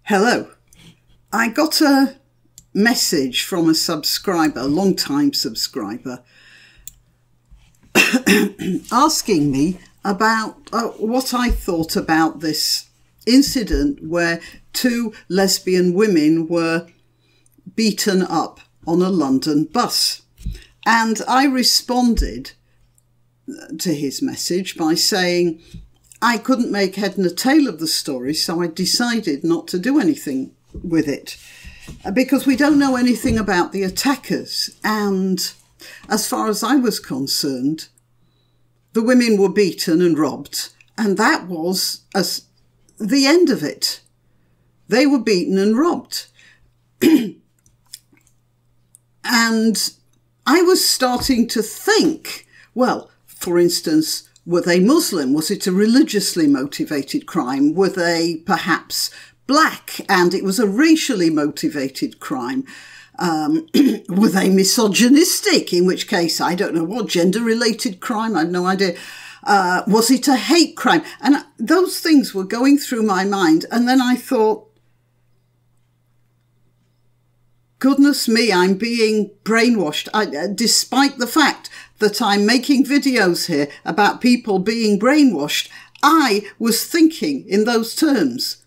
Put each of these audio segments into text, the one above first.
Hello. I got a message from a subscriber, a long-time subscriber, asking me about what I thought about this incident where two lesbian women were beaten up on a London bus. And I responded to his message by saying I couldn't make head nor tail of the story, so I decided not to do anything with it because we don't know anything about the attackers. And as far as I was concerned, the women were beaten and robbed, and that was the end of it. They were beaten and robbed. And I was starting to think, well, for instance, were they Muslim? Was it a religiously motivated crime? Were they perhaps black and it was a racially motivated crime? Were they misogynistic? In which case, I don't know what, gender-related crime? I have no idea. Was it a hate crime? And those things were going through my mind. And then I thought, goodness me, I'm being brainwashed. Despite the fact that I'm making videos here about people being brainwashed, I was thinking in those terms.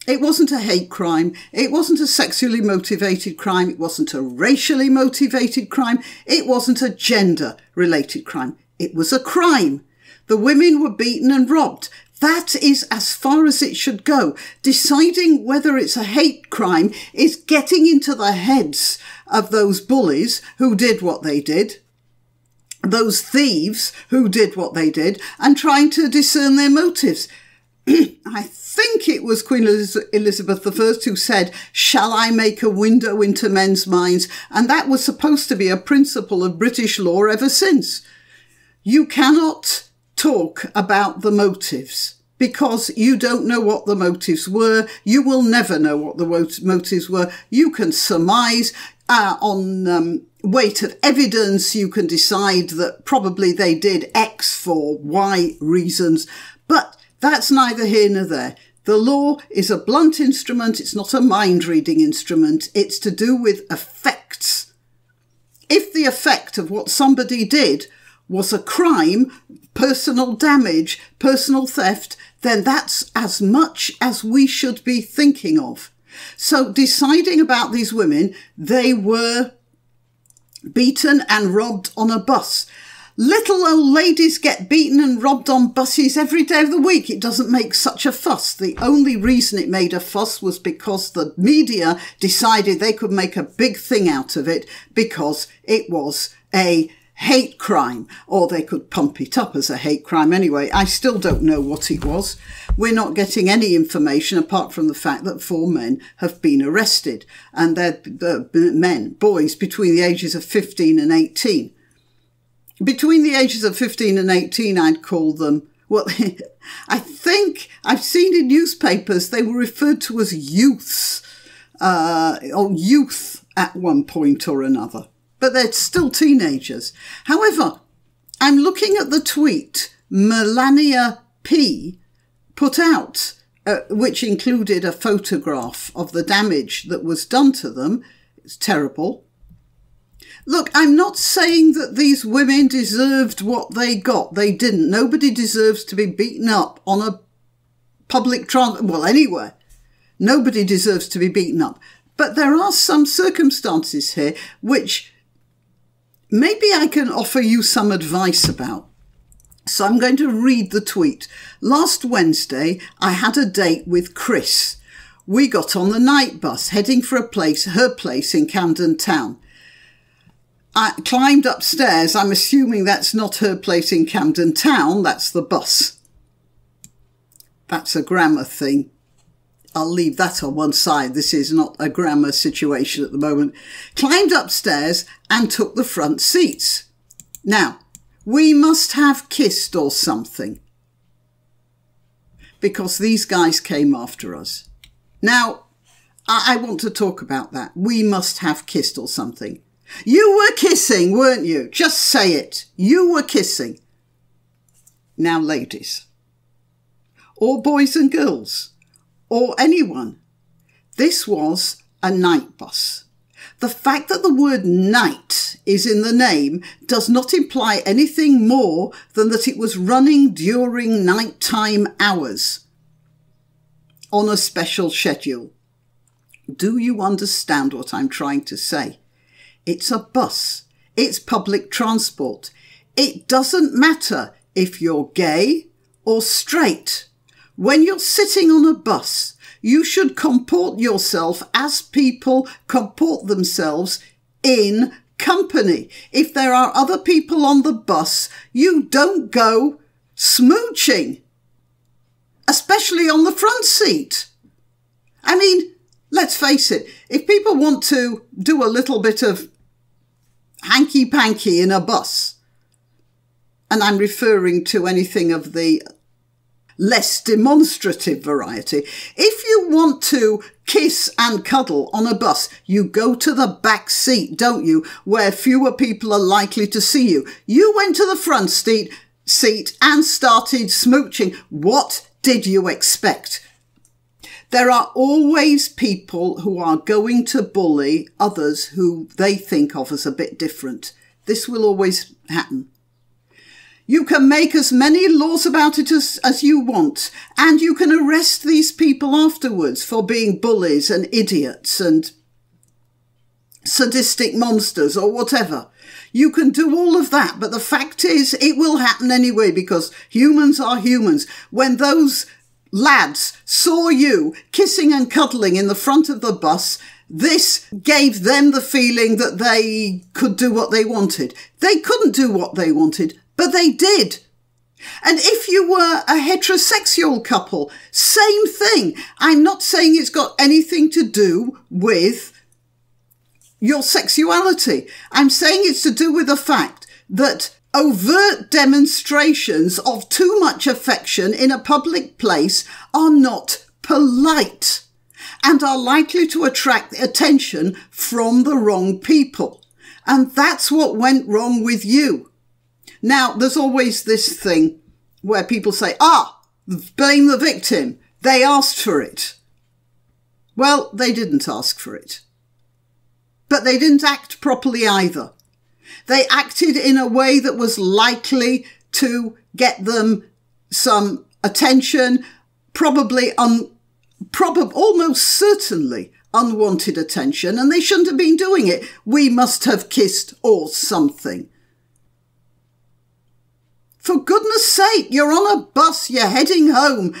It wasn't a hate crime. It wasn't a sexually motivated crime. It wasn't a racially motivated crime. It wasn't a gender-related crime. It was a crime. The women were beaten and robbed. That is as far as it should go. Deciding whether it's a hate crime is getting into the heads of those bullies who did what they did, those thieves who did what they did, and trying to discern their motives. I think it was Queen Elizabeth I who said, "Shall I make a window into men's minds?" And that was supposed to be a principle of British law ever since. You cannot talk about the motives because you don't know what the motives were. You will never know what the motives were. You can surmise on weight of evidence. You can decide that probably they did X for Y reasons, but that's neither here nor there. The law is a blunt instrument. It's not a mind-reading instrument. It's to do with effects. If the effect of what somebody did was a crime, personal damage, personal theft, then that's as much as we should be thinking of. So deciding about these women, they were beaten and robbed on a bus. Little old ladies get beaten and robbed on buses every day of the week. It doesn't make such a fuss. The only reason it made a fuss was because the media decided they could make a big thing out of it because it was a hate crime, or they could pump it up as a hate crime anyway. I still don't know what it was. We're not getting any information apart from the fact that 4 men have been arrested, and they're boys between the ages of 15 and 18. Between the ages of 15 and 18, I'd call them, well, I think I've seen in newspapers they were referred to as youths, or youth at one point or another. But they're still teenagers. However, I'm looking at the tweet Melania P put out, which included a photograph of the damage that was done to them. It's terrible. Look, I'm not saying that these women deserved what they got. They didn't. Nobody deserves to be beaten up on a public transport, well, anywhere. Nobody deserves to be beaten up. But there are some circumstances here which maybe I can offer you some advice about. So I'm going to read the tweet. Last Wednesday, I had a date with Chris. We got on the night bus heading for her place in Camden Town. I climbed upstairs. I'm assuming that's not her place in Camden Town. That's the bus. That's a grammar thing. I'll leave that on one side. This is not a grammar situation at the moment. Climbed upstairs and took the front seats. Now, we must have kissed or something because these guys came after us. Now, I want to talk about that. We must have kissed or something. You were kissing, weren't you? Just say it. You were kissing. Now, ladies, or boys and girls, or anyone, This was a night bus. The fact that the word night is in the name does not imply anything more than that it was running during nighttime hours on a special schedule. Do you understand what I'm trying to say? It's a bus. It's public transport. It doesn't matter if you're gay or straight. When you're sitting on a bus, you should comport yourself as people comport themselves in company. If there are other people on the bus, you don't go smooching, especially on the front seat. I mean, let's face it, if people want to do a little bit of hanky-panky in a bus, and I'm referring to anything of the less demonstrative variety. If you want to kiss and cuddle on a bus, you go to the back seat, don't you, where fewer people are likely to see you. You went to the front seat and started smooching. What did you expect? There are always people who are going to bully others who they think of as a bit different. This will always happen. You can make as many laws about it as you want, and you can arrest these people afterwards for being bullies and idiots and sadistic monsters or whatever. You can do all of that, but the fact is it will happen anyway because humans are humans. When those lads saw you kissing and cuddling in the front of the bus, this gave them the feeling that they could do what they wanted. They couldn't do what they wanted, but they did. And if you were a heterosexual couple, same thing. I'm not saying it's got anything to do with your sexuality. I'm saying it's to do with the fact that overt demonstrations of too much affection in a public place are not polite and are likely to attract attention from the wrong people. And that's what went wrong with you. Now, there's always this thing where people say, blame the victim. They asked for it. Well, they didn't ask for it. But they didn't act properly either. They acted in a way that was likely to get them some attention, almost certainly unwanted attention, and they shouldn't have been doing it. We must have kissed or something. For goodness sake, you're on a bus, you're heading home.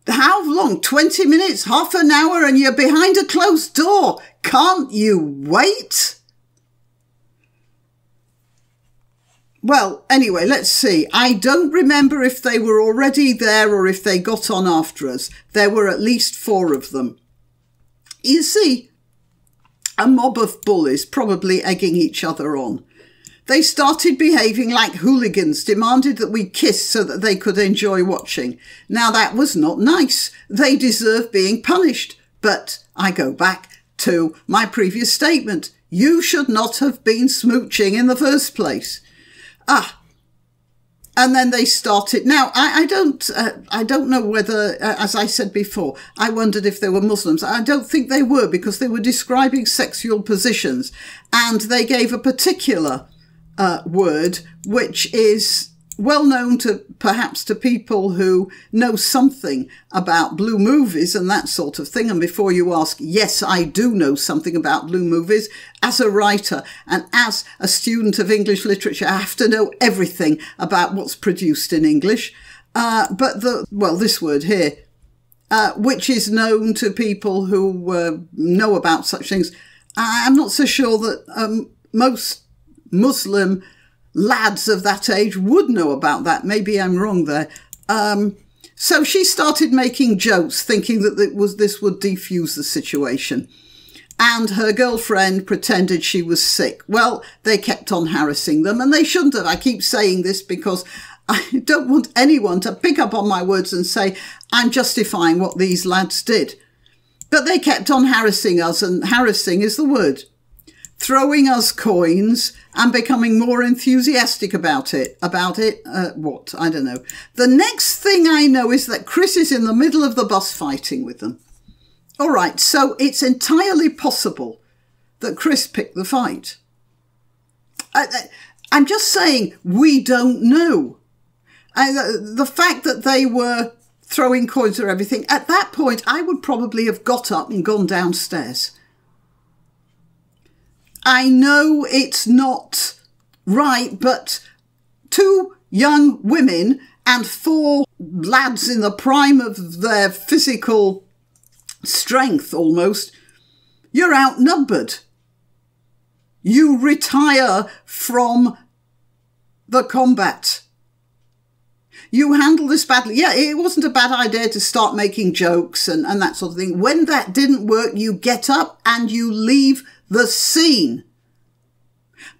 How long? 20 minutes, half an hour, and you're behind a closed door. Can't you wait? Well, anyway, let's see. I don't remember if they were already there or if they got on after us. There were at least 4 of them. You see, a mob of bullies probably egging each other on. They started behaving like hooligans, demanded that we kiss so that they could enjoy watching. Now, that was not nice. They deserve being punished. But I go back to my previous statement. You should not have been smooching in the first place. And then they started. Now, I don't know whether, as I said before, I wondered if they were Muslims. I don't think they were, because they were describing sexual positions, and they gave a particular word which is well known to perhaps to people who know something about blue movies and that sort of thing. And before you ask, yes, I do know something about blue movies. As a writer and as a student of English literature, I have to know everything about what's produced in English. But this word here, which is known to people who know about such things, I'm not so sure that most Muslim lads of that age would know about that. Maybe I'm wrong there. So she started making jokes, thinking that this would defuse the situation. And her girlfriend pretended she was sick. Well, they kept on harassing them, and they shouldn't have. I keep saying this because I don't want anyone to pick up on my words and say I'm justifying what these lads did. But they kept on harassing us, and harassing is the word. Throwing us coins and becoming more enthusiastic about it. What? I don't know. The next thing I know is that Chris is in the middle of the bus fighting with them. All right, so it's entirely possible that Chris picked the fight. I'm just saying we don't know. The fact that they were throwing coins or everything, at that point, I would probably have got up and gone downstairs. I know it's not right, but 2 young women and 4 lads in the prime of their physical strength almost, you're outnumbered. You retire from the combat. You handle this badly. Yeah, it wasn't a bad idea to start making jokes and that sort of thing. When that didn't work, you get up and you leave the scene.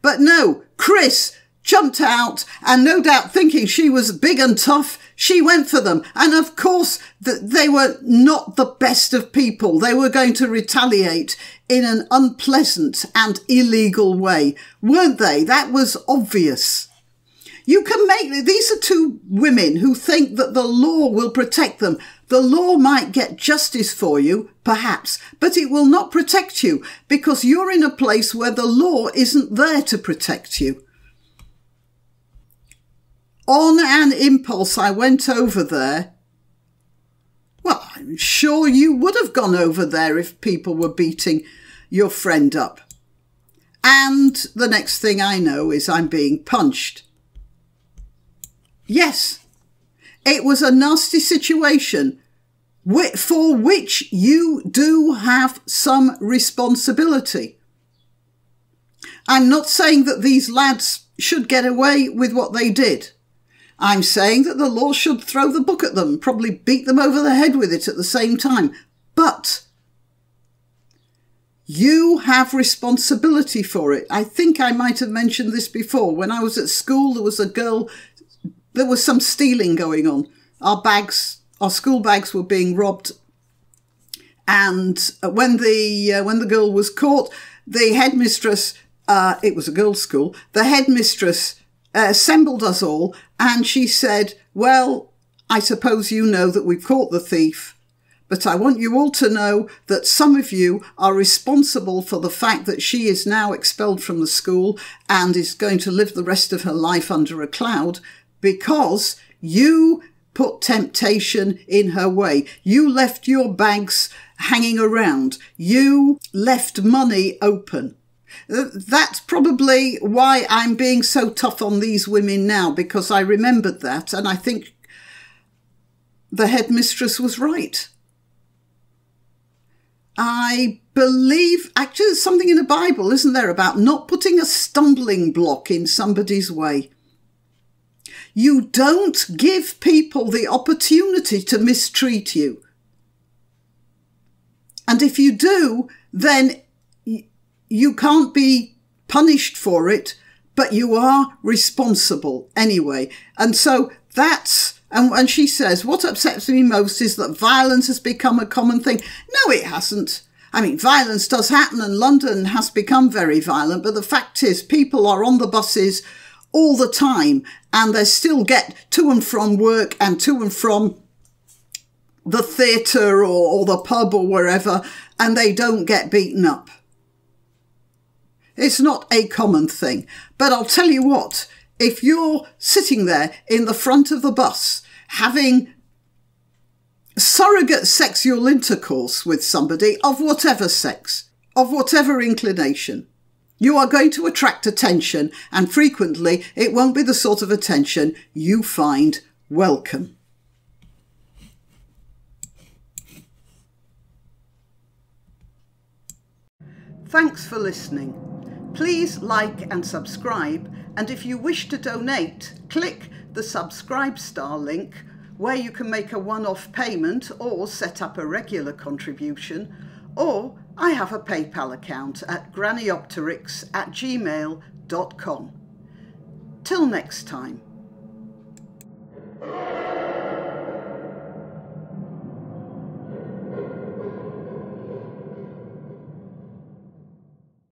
But no, Chris jumped out, and no doubt thinking she was big and tough, she went for them. And of course, they were not the best of people. They were going to retaliate in an unpleasant and illegal way, weren't they? That was obvious. You can make, these are 2 women who think that the law will protect them. The law might get justice for you, perhaps, but it will not protect you because you're in a place where the law isn't there to protect you. On an impulse, I went over there. Well, I'm sure you would have gone over there if people were beating your friend up. And the next thing I know is I'm being punched. Yes, it was a nasty situation for which you do have some responsibility. I'm not saying that these lads should get away with what they did. I'm saying that the law should throw the book at them, probably beat them over the head with it at the same time. But you have responsibility for it. I think I might have mentioned this before. When I was at school, there was a girl, there was some stealing going on. Our school bags were being robbed. And when the girl was caught, the headmistress, it was a girls' school, the headmistress assembled us all, and she said, well, I suppose you know that we've caught the thief, but I want you all to know that some of you are responsible for the fact that she is now expelled from the school and is going to live the rest of her life under a cloud because you put temptation in her way. You left your bags hanging around. You left money open. That's probably why I'm being so tough on these women now, because I remembered that, and I think the headmistress was right. I believe, actually there's something in the Bible, isn't there, about not putting a stumbling block in somebody's way. You don't give people the opportunity to mistreat you. And if you do, then you can't be punished for it, but you are responsible anyway. And so that's, and she says, what upsets me most is that violence has become a common thing. No, it hasn't. I mean, violence does happen, and London has become very violent, but the fact is people are on the buses all the time, and they still get to and from work and to and from the theatre or the pub or wherever, and they don't get beaten up. It's not a common thing. But I'll tell you what, if you're sitting there in the front of the bus having surrogate sexual intercourse with somebody of whatever sex, of whatever inclination, you are going to attract attention, and frequently it won't be the sort of attention you find welcome. Thanks for listening. Please like and subscribe, and if you wish to donate, click the subscribe star link where you can make a one-off payment or set up a regular contribution, or I have a PayPal account at grannyopteryx@gmail.com. Till next time.